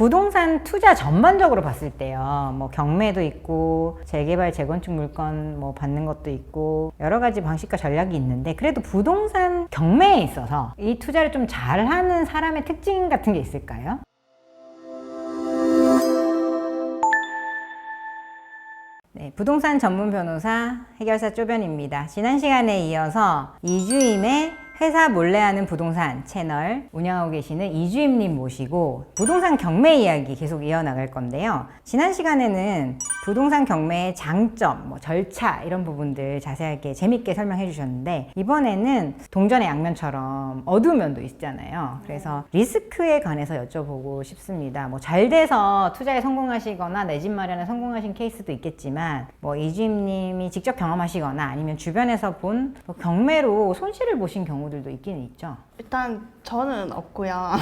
부동산 투자 전반적으로 봤을 때요, 뭐 경매도 있고 재개발 재건축 물건 뭐 받는 것도 있고 여러 가지 방식과 전략이 있는데, 그래도 부동산 경매에 있어서 이 투자를 좀 잘하는 사람의 특징 같은 게 있을까요? 네, 부동산 전문 변호사 해결사 쪼변입니다. 지난 시간에 이어서 이주임의 회사 몰래 하는 부동산 채널 운영하고 계시는 이주임님 모시고 부동산 경매 이야기 계속 이어나갈 건데요. 지난 시간에는 부동산 경매의 장점, 뭐 절차 이런 부분들 자세하게 재밌게 설명해 주셨는데, 이번에는 동전의 양면처럼 어두운 면도 있잖아요. 그래서 리스크에 관해서 여쭤보고 싶습니다. 뭐 잘 돼서 투자에 성공하시거나 내 집 마련에 성공하신 케이스도 있겠지만, 뭐 이주임님이 직접 경험하시거나 아니면 주변에서 본 경매로 손실을 보신 경우들도 있기는 있죠. 일단 저는 없고요.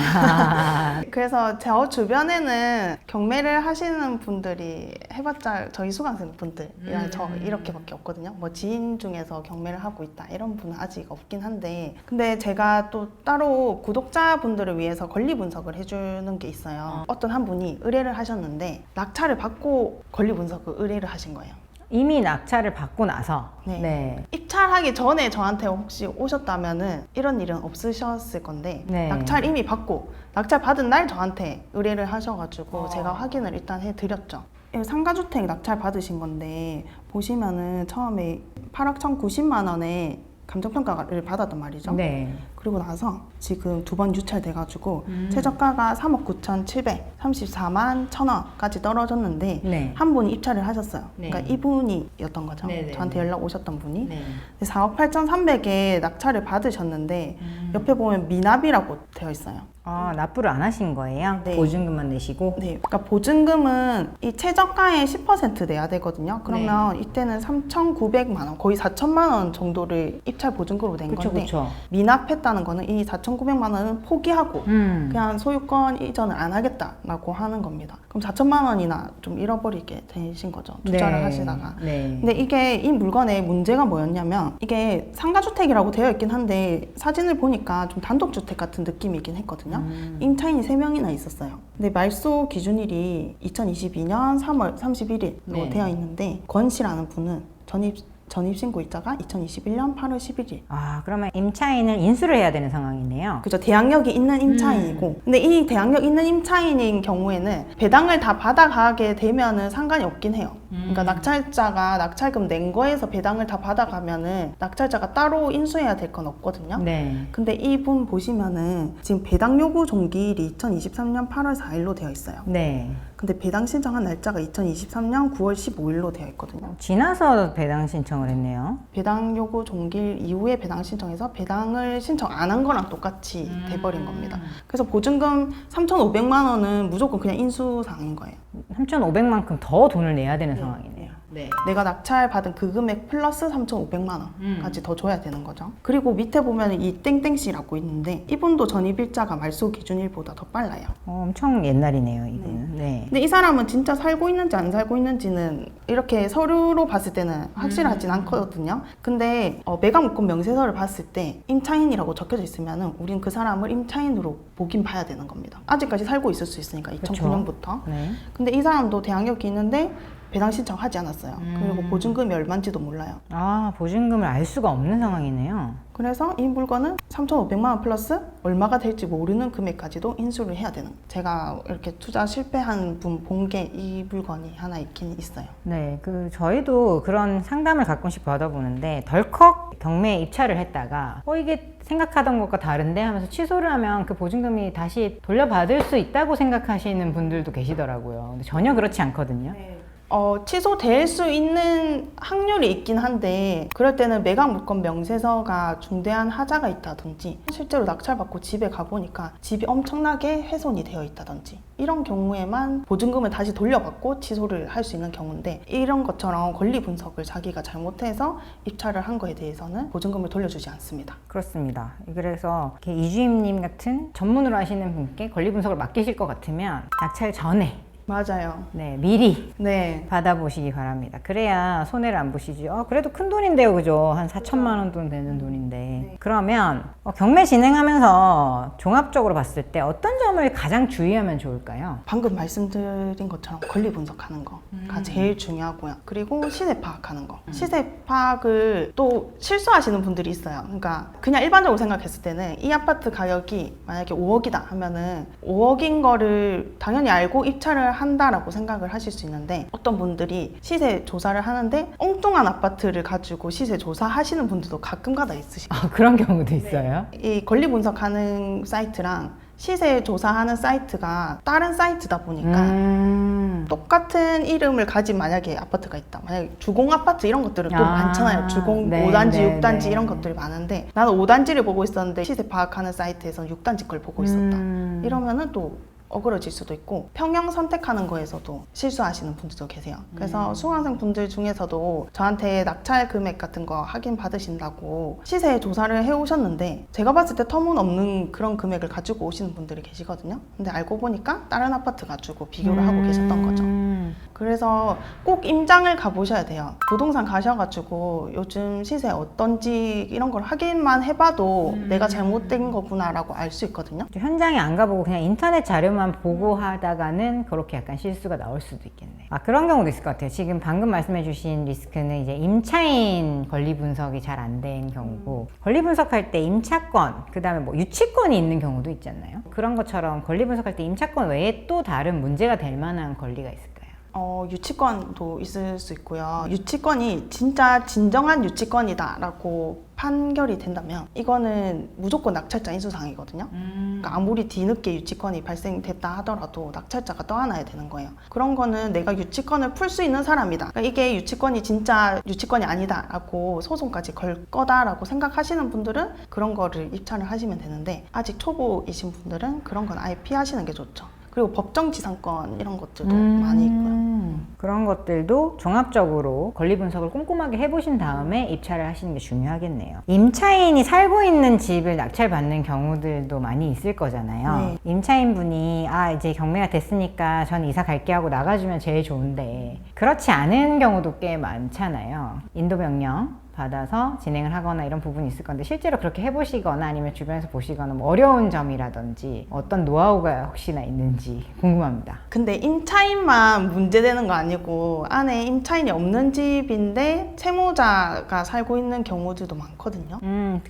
그래서 제 주변에는 경매를 하시는 분들이 해봤자 저희 수강생 분들이랑 저 이렇게밖에 없거든요. 뭐 지인 중에서 경매를 하고 있다 이런 분은 아직 없긴 한데, 근데 제가 또 따로 구독자분들을 위해서 권리 분석을 해주는 게 있어요. 어떤 한 분이 의뢰를 하셨는데 낙찰을 받고 권리 분석을 의뢰를 하신 거예요. 이미 낙찰을 받고 나서 네. 입찰하기 전에 저한테 혹시 오셨다면은 이런 일은 없으셨을 건데, 네. 낙찰 이미 받고 낙찰 받은 날 저한테 의뢰를 하셔가지고 제가 확인을 일단 해드렸죠. 상가주택 낙찰 받으신 건데 보시면은 처음에 8억 1,090만 원에 감정평가를 받았단 말이죠. 네. 그리고 나서 지금 두 번 유찰돼가지고 최저가가 3억 9,734만 1,000원까지 떨어졌는데 네. 한 분이 입찰을 하셨어요. 네. 그러니까 이분이었던 거죠. 네네. 저한테 연락 오셨던 분이. 네. 4억 8,300에 낙찰을 받으셨는데 옆에 보면 미납이라고 되어 있어요. 아, 납부를 안 하신 거예요? 네. 보증금만 내시고? 네, 그러니까 보증금은 이 최저가의 10% 내야 되거든요. 그러면 이때는 3,900만 원, 거의 4천만 원 정도를 입찰 보증금으로 낸 그쵸, 건데, 그쵸. 미납했다는 거는 이 4,900만 원은 포기하고 그냥 소유권 이전을 안 하겠다라고 하는 겁니다. 그럼 4천만 원이나 좀 잃어버리게 되신 거죠. 투자를 네. 하시다가. 네. 근데 이게 이 물건의 문제가 뭐였냐면, 이게 상가주택이라고 되어 있긴 한데 사진을 보니까 좀 단독주택 같은 느낌이긴 했거든요. 임차인이 3명이나 있었어요. 근데 말소 기준일이 2022년 3월 31일로 네. 되어 있는데, 권 씨라는 분은 전입신고일자가 2021년 8월 11일. 아, 그러면 임차인을 인수를 해야 되는 상황이네요. 그죠. 대항력이 있는 임차인이고. 근데 이 대항력 있는 임차인인 경우에는 배당을 다 받아가게 되면은 상관이 없긴 해요. 그러니까 낙찰자가 낙찰금 낸 거에서 배당을 다 받아가면은 낙찰자가 따로 인수해야 될 건 없거든요. 네. 근데 이분 보시면은 지금 배당 요구 종기일이 2023년 8월 4일로 되어 있어요. 네. 근데 배당 신청한 날짜가 2023년 9월 15일로 되어 있거든요. 지나서 배당 신청을 했네요. 배당 요구 종기일 이후에 배당 신청해서 배당을 신청 안 한 거랑 똑같이 돼버린 겁니다. 그래서 보증금 3,500만 원은 무조건 그냥 인수상인 거예요. 3,500만큼 더 돈을 내야 되는 상황이네요. 네. 내가 낙찰 받은 그 금액 플러스 3,500만 원까지 더 줘야 되는 거죠. 그리고 밑에 보면 이 땡땡씨라고 있는데, 이분도 전입일자가 말소 기준일보다 더 빨라요. 엄청 옛날이네요, 이분은. 네. 근데 이 사람은 진짜 살고 있는지 안 살고 있는지는 이렇게 서류로 봤을 때는 확실하진 않거든요. 근데 매각물권 명세서를 봤을 때 임차인이라고 적혀져 있으면은 우린 그 사람을 임차인으로 보긴 봐야 되는 겁니다. 아직까지 살고 있을 수 있으니까, 2009년부터. 네. 근데 이 사람도 대항력이 있는데 배당 신청하지 않았어요. 그리고 보증금이 얼마인지도 몰라요. 아, 보증금을 알 수가 없는 상황이네요. 그래서 이 물건은 3,500만 원 플러스 얼마가 될지 모르는 금액까지도 인수를 해야 되는, 제가 이렇게 투자 실패한 분 본 게 이 물건이 하나 있긴 있어요. 네, 저희도 그런 상담을 가끔씩 받아보는데, 덜컥 경매에 입찰을 했다가 이게 생각하던 것과 다른데 하면서 취소를 하면 그 보증금이 다시 돌려받을 수 있다고 생각하시는 분들도 계시더라고요. 근데 전혀 그렇지 않거든요. 네. 취소될 수 있는 확률이 있긴 한데, 그럴 때는 매각물권 명세서가 중대한 하자가 있다든지, 실제로 낙찰받고 집에 가보니까 집이 엄청나게 훼손이 되어 있다든지, 이런 경우에만 보증금을 다시 돌려받고 취소를 할 수 있는 경우인데, 이런 것처럼 권리 분석을 자기가 잘못해서 입찰을 한 거에 대해서는 보증금을 돌려주지 않습니다. 그렇습니다. 그래서 이렇게 이주임님 같은 전문으로 하시는 분께 권리 분석을 맡기실 것 같으면 낙찰 전에 맞아요. 네, 미리 네. 받아보시기 바랍니다. 그래야 손해를 안 보시지. 그래도 큰 돈인데요, 그죠? 한 4천만 원 돈 되는 돈인데. 그러면 경매 진행하면서 종합적으로 봤을 때 어떤 점을 가장 주의하면 좋을까요? 방금 말씀드린 것처럼 권리 분석하는 거가 제일 중요하고요. 그리고 시세 파악하는 거. 시세 파악을 또 실수하시는 분들이 있어요. 그러니까 그냥 일반적으로 생각했을 때는 이 아파트 가격이 만약에 5억이다 하면은 5억인 거를 당연히 알고 입찰을 한다라고 생각을 하실 수 있는데, 어떤 분들이 시세 조사를 하는데 엉뚱한 아파트를 가지고 시세 조사하시는 분들도 가끔가다 있으시고, 그런 경우도 있어요. 이 권리 분석하는 사이트랑 시세 조사하는 사이트가 다른 사이트다 보니까 똑같은 이름을 가진 만약에 아파트가 있다. 만약에 주공 아파트 이런 것들은 또 많잖아요. 주공 네, 5단지, 네, 6단지 네. 이런 것들이 많은데, 나는 5단지를 보고 있었는데 시세 파악하는 사이트에서는 6단지 걸 보고 있었다. 이러면은 또 어그러질 수도 있고, 평형 선택하는 거에서도 실수하시는 분들도 계세요. 그래서 수강생 분들 중에서도 저한테 낙찰 금액 같은 거 확인 받으신다고 시세 조사를 해오셨는데, 제가 봤을 때 터무니없는 그런 금액을 가지고 오시는 분들이 계시거든요. 근데 알고 보니까 다른 아파트 가지고 비교를 하고 계셨던 거죠. 그래서 꼭 임장을 가보셔야 돼요. 부동산 가셔가지고 요즘 시세 어떤지 이런 걸 확인만 해봐도 내가 잘못된 거구나라고 알 수 있거든요. 현장에 안 가보고 그냥 인터넷 자료만 보고 하다가는 그렇게 약간 실수가 나올 수도 있겠네. 그런 경우도 있을 것 같아요. 지금 방금 말씀해주신 리스크는 이제 임차인 권리 분석이 잘 안 된 경우고, 권리 분석할 때 임차권, 그 다음에 뭐 유치권이 있는 경우도 있잖아요. 그런 것처럼 권리 분석할 때 임차권 외에 또 다른 문제가 될 만한 권리가 있을까요? 유치권도 있을 수 있고요. 유치권이 진짜 진정한 유치권이다라고 판결이 된다면 이거는 무조건 낙찰자 인수사항이거든요. 그러니까 아무리 뒤늦게 유치권이 발생됐다 하더라도 낙찰자가 떠안아야 되는 거예요. 그런 거는 내가 유치권을 풀 수 있는 사람이다. 그러니까 이게 유치권이 진짜 유치권이 아니다라고 소송까지 걸 거다라고 생각하시는 분들은 그런 거를 입찰을 하시면 되는데, 아직 초보이신 분들은 그런 건 아예 피하시는 게 좋죠. 그리고 법정지상권 이런 것들도 많이 있고요. 그런 것들도 종합적으로 권리 분석을 꼼꼼하게 해보신 다음에 입찰을 하시는 게 중요하겠네요. 임차인이 살고 있는 집을 낙찰받는 경우들도 많이 있을 거잖아요. 네. 임차인분이 이제 경매가 됐으니까 전 이사 갈게 하고 나가주면 제일 좋은데, 그렇지 않은 경우도 꽤 많잖아요. 인도명령 받아서 진행을 하거나 이런 부분이 있을 건데, 실제로 그렇게 해보시거나 아니면 주변에서 보시거나 뭐 어려운 점이라든지 어떤 노하우가 혹시나 있는지 궁금합니다. 근데 임차인만 문제되는 거 아니고, 안에 임차인이 없는 집인데 채무자가 살고 있는 경우들도 많거든요.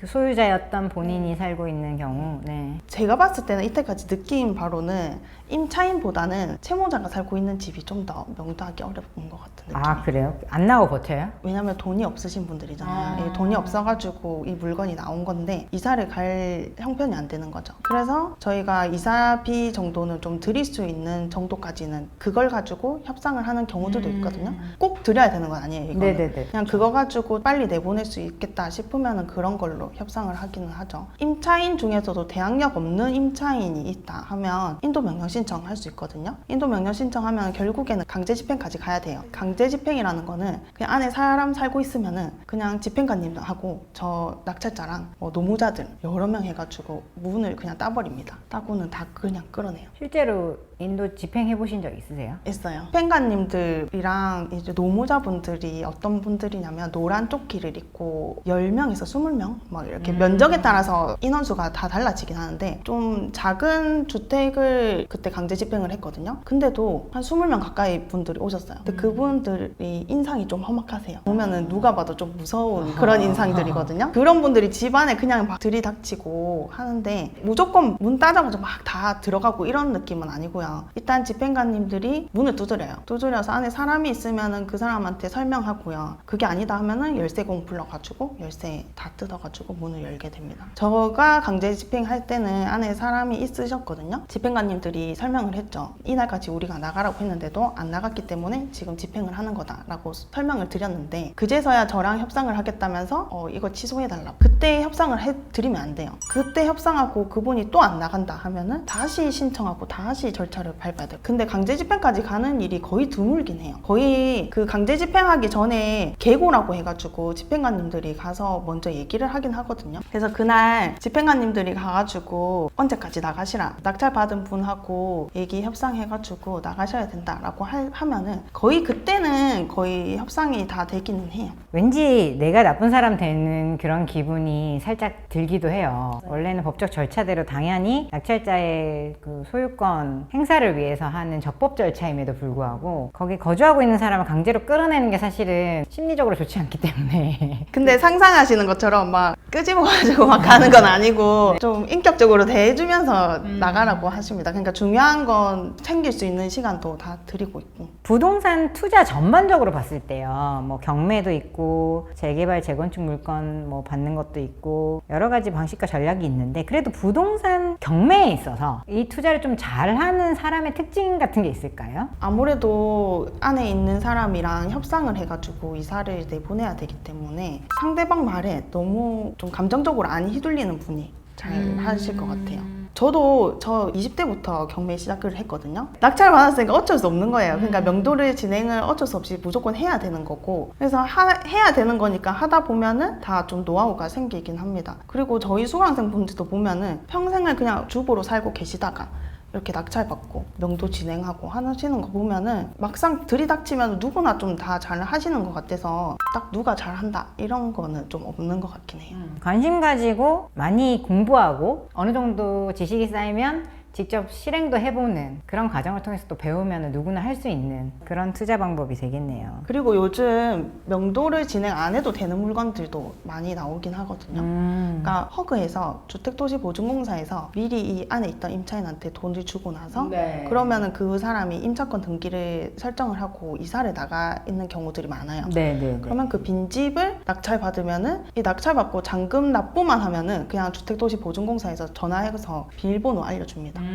그 소유자였던 본인이 살고 있는 경우. 네. 제가 봤을 때는 이때까지 느낀 바로는 임차인보다는 채무자가 살고 있는 집이 좀 더 명도하기 어려운 것 같은 느낌이에요. 그래요? 안 나오고 버텨요? 왜냐면 돈이 없으신 분들이잖아요. 이 돈이 없어가지고 이 물건이 나온 건데 이사를 갈 형편이 안 되는 거죠. 그래서 저희가 이사비 정도는 좀 드릴 수 있는 정도까지는 그걸 가지고 협상을 하는 경우들도 있거든요. 꼭 드려야 되는 건 아니에요, 이거는. 네네네. 그냥 그거 가지고 빨리 내보낼 수 있겠다 싶으면 그런 걸로 협상을 하기는 하죠. 임차인 중에서도 대항력 없는 임차인이 있다 하면 인도명령 신청할 수 있거든요. 인도명령 신청하면 결국에는 강제집행까지 가야 돼요. 강제집행이라는 거는 그냥 안에 사람 살고 있으면은 그냥 집행관님하고 저 낙찰자랑 노무자들 여러 명 해가지고 문을 그냥 따버립니다. 따고는 다 그냥 끌어내요. 실제로 인도 집행해 보신 적 있으세요? 있어요. 집행관님들이랑 이제 노무자분들이 어떤 분들이냐면 노란 조끼를 입고 10명에서 20명 막 이렇게 면적에 따라서 인원수가 다 달라지긴 하는데, 좀 작은 주택을 그때 강제 집행을 했거든요. 근데도 한 20명 가까이 분들이 오셨어요. 근데 그분들이 인상이 좀 험악하세요. 보면은 누가 봐도 좀 무서운 그런 인상들이거든요. 그런 분들이 집안에 그냥 막 들이닥치고 하는데, 무조건 문 따자마자 막 다 들어가고 이런 느낌은 아니고요. 일단 집행관님들이 문을 두드려요. 두드려서 안에 사람이 있으면은 그 사람한테 설명하고요. 그게 아니다 하면은 열쇠공 불러가지고 열쇠 다 뜯어가지고 문을 열게 됩니다. 저가 강제 집행할 때는 안에 사람이 있으셨거든요. 집행관님들이 설명을 했죠. 이날까지 우리가 나가라고 했는데도 안 나갔기 때문에 지금 집행을 하는 거다라고 설명을 드렸는데, 그제서야 저랑 협상을 하겠다면서 이거 취소해달라. 그때 협상을 해드리면 안 돼요. 그때 협상하고 그분이 또 안 나간다 하면은 다시 신청하고 다시 절차 절차를 밟아야 돼요. 근데 강제 집행까지 가는 일이 거의 드물긴 해요. 거의 그 강제 집행하기 전에 계고라고 해가지고 집행관님들이 가서 먼저 얘기를 하긴 하거든요. 그래서 그날 집행관님들이 가가지고 언제까지 나가시라, 낙찰 받은 분하고 얘기 협상해가지고 나가셔야 된다라고 하면은 거의 그때는 거의 협상이 다 되기는 해요. 왠지 내가 나쁜 사람 되는 그런 기분이 살짝 들기도 해요. 원래는 법적 절차대로 당연히 낙찰자의 그 소유권 행사를 위해서 하는 적법 절차임에도 불구하고 거기 거주하고 있는 사람을 강제로 끌어내는 게 사실은 심리적으로 좋지 않기 때문에 근데 상상하시는 것처럼 막 끄집어가지고 막 가는 건 아니고 좀 인격적으로 대해주면서 나가라고 하십니다. 그러니까 중요한 건 챙길 수 있는 시간도 다 드리고 있고. 부동산 투자 전반적으로 봤을 때요, 뭐 경매도 있고 재개발 재건축 물건 뭐 받는 것도 있고 여러 가지 방식과 전략이 있는데 그래도 부동산 경매에 있어서 이 투자를 좀 잘하는 사람의 특징 같은 게 있을까요? 아무래도 안에 있는 사람이랑 협상을 해가지고 이사를 내보내야 되기 때문에 상대방 말에 너무 좀 감정적으로 안 휘둘리는 분이 잘 하실 것 같아요. 저도 저 20대부터 경매 시작을 했거든요. 낙찰 받았으니까 어쩔 수 없는 거예요. 그러니까 명도를 진행을 어쩔 수 없이 무조건 해야 되는 거고, 그래서 해야 되는 거니까 하다 보면은 다 좀 노하우가 생기긴 합니다. 그리고 저희 수강생 분들도 보면은 평생을 그냥 주부로 살고 계시다가 이렇게 낙찰받고 명도 진행하고 하시는 거 보면은 막상 들이닥치면 누구나 좀 다 잘 하시는 것 같아서 딱 누가 잘한다 이런 거는 좀 없는 것 같긴 해요. 관심 가지고 많이 공부하고 어느 정도 지식이 쌓이면 직접 실행도 해보는 그런 과정을 통해서 또 배우면 누구나 할 수 있는 그런 투자 방법이 되겠네요. 그리고 요즘 명도를 진행 안 해도 되는 물건들도 많이 나오긴 하거든요. 그러니까 허그에서 주택도시보증공사에서 미리 이 안에 있던 임차인한테 돈을 주고 나서 그러면은 그 사람이 임차권 등기를 설정을 하고 이사를 나가 있는 경우들이 많아요. 네네. 그러면 그 빈집을 낙찰 받으면은 이 낙찰 받고 잔금 납부만 하면은 그냥 주택도시보증공사에서 전화해서 비밀번호 알려줍니다.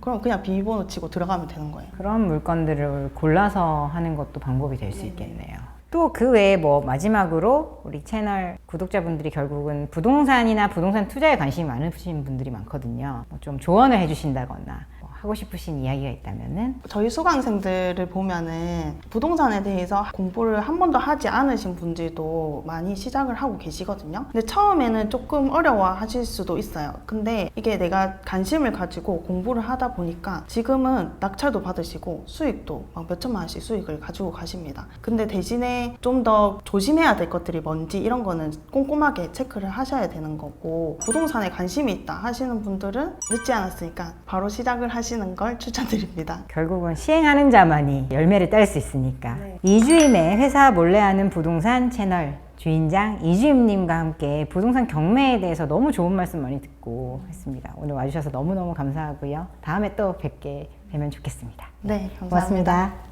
그럼 그냥 비밀번호 치고 들어가면 되는 거예요. 그런 물건들을 골라서 하는 것도 방법이 될 수 있겠네요. 또 그 외에 뭐 마지막으로 우리 채널 구독자분들이 결국은 부동산이나 부동산 투자에 관심이 많으신 분들이 많거든요. 뭐 좀 조언을 해주신다거나 뭐 하고 싶으신 이야기가 있다면은 저희 수강생들을 보면은 부동산에 대해서 공부를 한 번도 하지 않으신 분들도 많이 시작을 하고 계시거든요. 근데 처음에는 조금 어려워하실 수도 있어요. 근데 이게 내가 관심을 가지고 공부를 하다 보니까 지금은 낙찰도 받으시고 수익도 막 몇천만 원씩 수익을 가지고 가십니다. 근데 대신에 좀 더 조심해야 될 것들이 뭔지 이런 거는 꼼꼼하게 체크를 하셔야 되는 거고, 부동산에 관심이 있다 하시는 분들은 늦지 않았으니까 바로 시작을 하시는 걸 추천드립니다. 결국은 시행하는 자만이 열매를 딸 수 있으니까. 이주임의 회사 몰래 하는 부동산 채널 주인장 이주임님과 함께 부동산 경매에 대해서 너무 좋은 말씀 많이 듣고 했습니다. 오늘 와주셔서 너무너무 감사하고요. 다음에 또 뵙면 좋겠습니다. 네, 감사합니다. 고맙습니다.